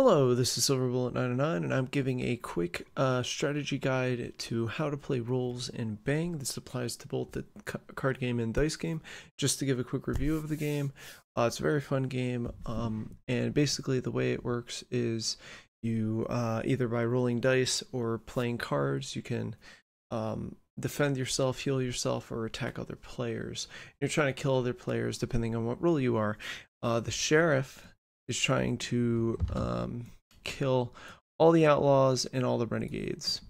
Hello, this is SilverBullet909, and I'm giving a quick strategy guide to how to play roles in Bang. This applies to both the card game and dice game. Just to give a quick review of the game, it's a very fun game, and basically the way it works is you either by rolling dice or playing cards, you can defend yourself, heal yourself, or attack other players. You're trying to kill other players depending on what role you are. The sheriff is trying to kill all the outlaws and all the renegades.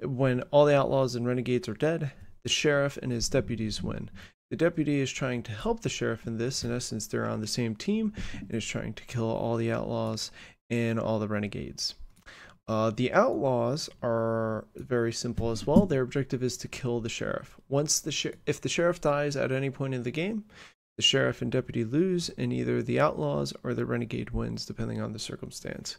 When all the outlaws and renegades are dead, the sheriff and his deputies win. The deputy is trying to help the sheriff in this. In essence, they're on the same team and is trying to kill all the outlaws and all the renegades. The outlaws are very simple as well. Their objective is to kill the sheriff. If the sheriff dies at any point in the game, the sheriff and deputy lose, and either the outlaws or the renegade wins, depending on the circumstance.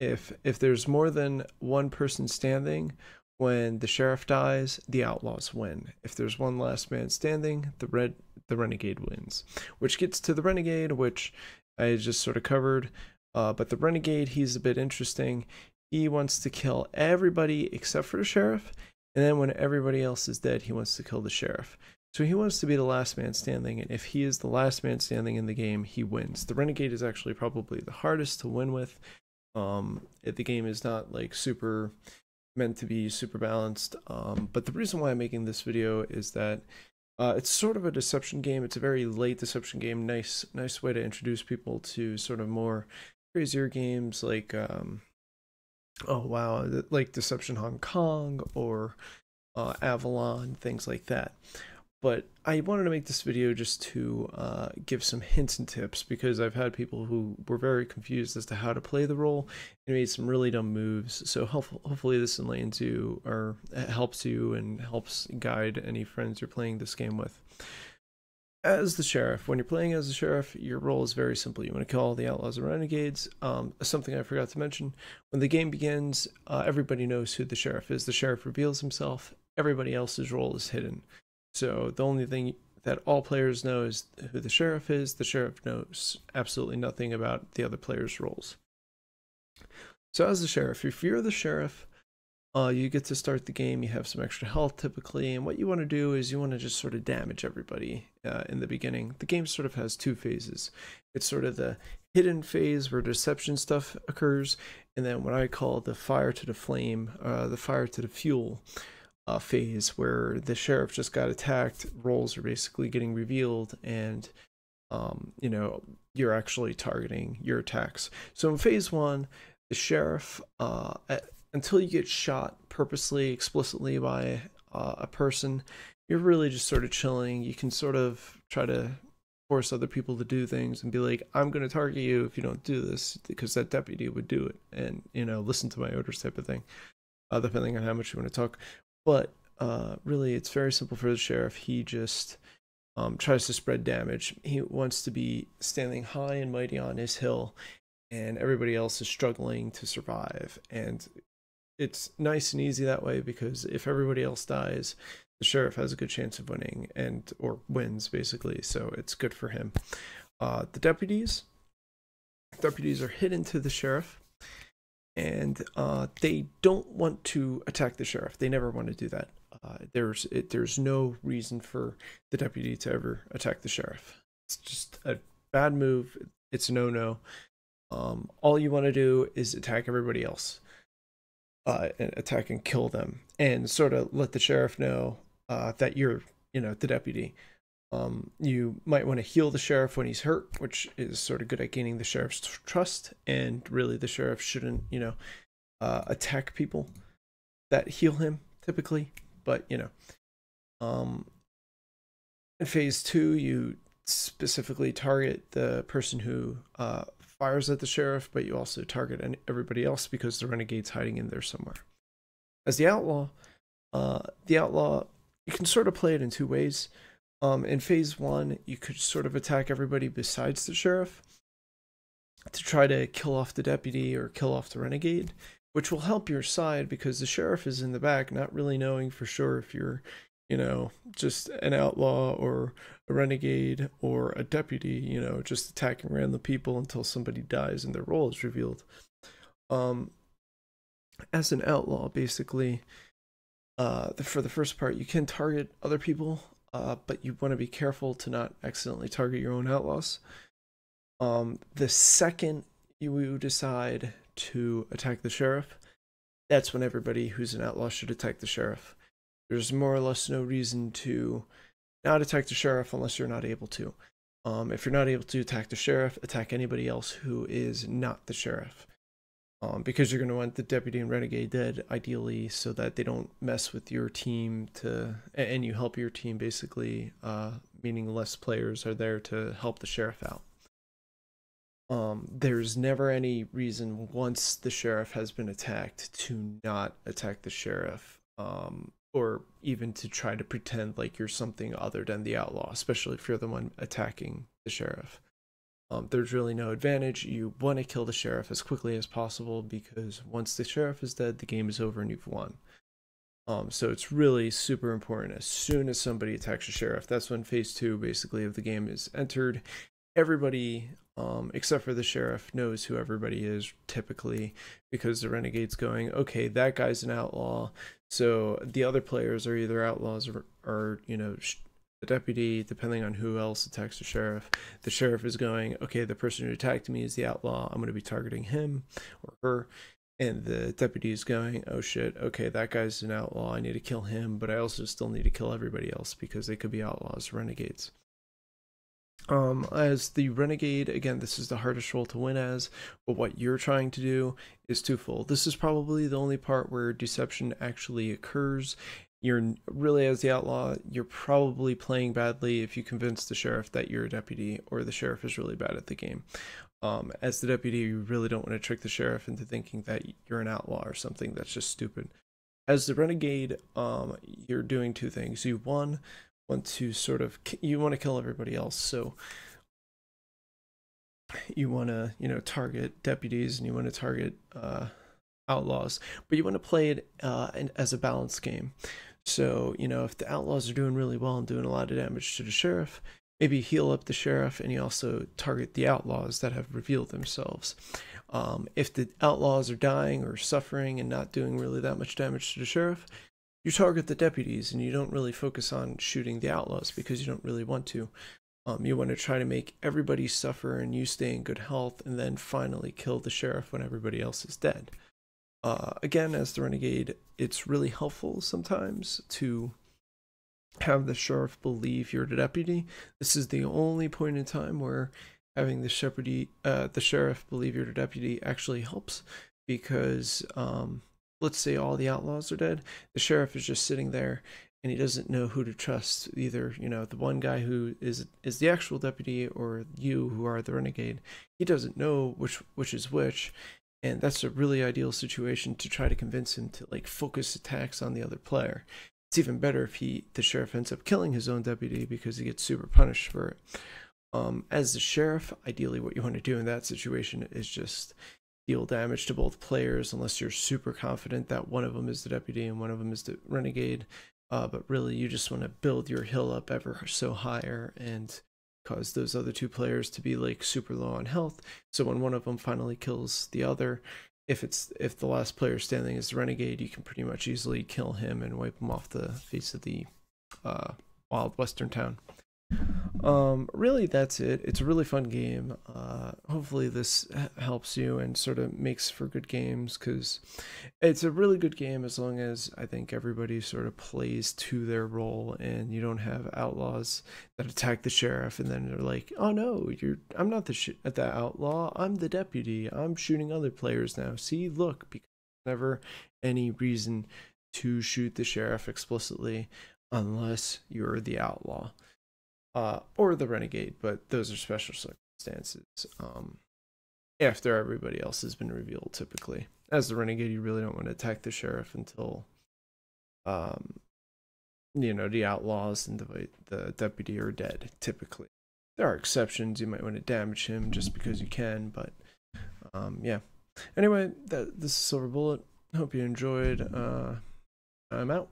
If there's more than one person standing when the sheriff dies, the outlaws win. If there's one last man standing, the renegade wins. Which gets to the renegade, which I just sort of covered. But the renegade, he's a bit interesting. He wants to kill everybody except for the sheriff, and then when everybody else is dead, he wants to kill the sheriff. So he wants to be the last man standing, and if he is the last man standing in the game, he wins. The Renegade is actually probably the hardest to win with. The game is not like super meant to be super balanced, but the reason why I'm making this video is that it's sort of a deception game. It's a very late deception game. Nice way to introduce people to sort of more crazier games like oh wow, like Deception Hong Kong or Avalon, things like that. But I wanted to make this video just to give some hints and tips, because I've had people who were very confused as to how to play the role and made some really dumb moves. So hopefully this enlightens you, or helps you and helps guide any friends you're playing this game with. As the sheriff, when you're playing as the sheriff, your role is very simple. You want to kill all the outlaws and renegades. Something I forgot to mention, when the game begins, everybody knows who the sheriff is. The sheriff reveals himself. Everybody else's role is hidden. So the only thing that all players know is who the sheriff is. The sheriff knows absolutely nothing about the other players' roles. So as the sheriff, if you're the sheriff, you get to start the game. You have some extra health typically, and what you want to do is you want to just sort of damage everybody in the beginning. The game sort of has two phases. It's sort of the hidden phase where deception stuff occurs, and then what I call the fire to the flame, the fire to the fuel phase, where the sheriff just got attacked, roles are basically getting revealed, and you know, you're actually targeting your attacks. So in phase one, the sheriff, until you get shot purposely, explicitly by a person, you're really just sort of chilling. You can sort of try to force other people to do things and be like, I'm going to target you if you don't do this, because that deputy would do it, and you know, listen to my orders type of thing, depending on how much you want to talk. But really, it's very simple for the sheriff. He just tries to spread damage. He wants to be standing high and mighty on his hill, and everybody else is struggling to survive. And it's nice and easy that way, because if everybody else dies, the sheriff has a good chance of winning, or wins basically. So it's good for him. The deputies are hidden to the sheriff, and they don't want to attack the sheriff. They never want to do that. There's no reason for the deputy to ever attack the sheriff. It's just a bad move. It's a no-no. All you want to do is attack everybody else, and attack and kill them, and sort of let the sheriff know that you're, you know, the deputy. You might want to heal the sheriff when he's hurt, which is sort of good at gaining the sheriff's trust. And really, the sheriff shouldn't, you know, attack people that heal him typically. But you know, in phase two, you specifically target the person who fires at the sheriff, but you also target everybody else, because the renegade's hiding in there somewhere. As the outlaw, you can sort of play it in two ways. In phase one, you could sort of attack everybody besides the sheriff to try to kill off the deputy or kill off the renegade, which will help your side, because the sheriff is in the back not really knowing for sure if you're you know, just an outlaw or a renegade or a deputy, you know, just attacking random people until somebody dies and their role is revealed. Um, as an outlaw, basically, for the first part, you can target other people, but you want to be careful to not accidentally target your own outlaws. The second you decide to attack the sheriff, that's when everybody who's an outlaw should attack the sheriff. There's more or less no reason to not attack the sheriff unless you're not able to. If you're not able to attack the sheriff, attack anybody else who is not the sheriff. Because you're going to want the deputy and renegade dead, ideally, so that they don't mess with your team and you help your team, basically, meaning less players are there to help the sheriff out. There's never any reason once the sheriff has been attacked to not attack the sheriff, or even to try to pretend like you're something other than the outlaw, especially if you're the one attacking the sheriff. There's really no advantage. You want to kill the sheriff as quickly as possible because once the sheriff is dead, the game is over and you've won. So it's really super important. As soon as somebody attacks the sheriff, that's when phase 2 basically of the game is entered. Everybody, except for the sheriff, knows who everybody is typically, because the renegade's going, okay, that guy's an outlaw, so the other players are either outlaws or you know, the deputy, depending on who else attacks the sheriff. The sheriff is going, okay, the person who attacked me is the outlaw, I'm going to be targeting him or her. And the deputy is going, oh shit, okay, that guy's an outlaw, I need to kill him, but I also still need to kill everybody else because they could be outlaws, renegades. As the renegade, again, this is the hardest role to win as, but what you're trying to do is twofold. This is probably the only part where deception actually occurs. You're really, as the outlaw, you're probably playing badly if you convince the sheriff that you're a deputy, or the sheriff is really bad at the game. As the deputy, you really don't want to trick the sheriff into thinking that you're an outlaw or something. That's just stupid. As the renegade, you're doing two things. You want to sort of, you want to kill everybody else, so you want to, you know, target deputies and you want to target outlaws, but you want to play it as a balanced game. So, you know, if the outlaws are doing really well and doing a lot of damage to the sheriff, maybe heal up the sheriff, and you also target the outlaws that have revealed themselves. If the outlaws are dying or suffering and not doing really that much damage to the sheriff, you target the deputies and you don't really focus on shooting the outlaws because you don't really want to. You want to try to make everybody suffer and you stay in good health, and then finally kill the sheriff when everybody else is dead. Again, as the renegade, it's really helpful sometimes to have the sheriff believe you're the deputy. This is the only point in time where having the sheriff believe you're the deputy actually helps, because let's say all the outlaws are dead, the sheriff is just sitting there and he doesn't know who to trust, either, you know, the one guy who is the actual deputy or you who are the renegade. He doesn't know which is which, and that's a really ideal situation to try to convince him to like focus attacks on the other player. It's even better if the sheriff ends up killing his own deputy because he gets super punished for it. As the sheriff, ideally what you want to do in that situation is just deal damage to both players, unless you're super confident that one of them is the deputy and one of them is the renegade. But really, you just want to build your hill up ever so higher and cause those other two players to be like super low on health. So when one of them finally kills the other, if the last player standing is the renegade, you can pretty much easily kill him and wipe him off the face of the wild western town. Really, that's it. It's a really fun game. Hopefully this helps you and sort of makes for good games, because it's a really good game as long as I think everybody sort of plays to their role and you don't have outlaws that attack the sheriff and then they're like, oh no, I'm not the outlaw, I'm the deputy, I'm shooting other players now, see, look. Because never any reason to shoot the sheriff explicitly unless you're the outlaw. Or the renegade, but those are special circumstances after everybody else has been revealed. Typically, as the renegade, you really don't want to attack the sheriff until you know, the outlaws and the deputy are dead. Typically, there are exceptions. You might want to damage him just because you can, but yeah. Anyway, this is Silver Bullet. Hope you enjoyed. I'm out.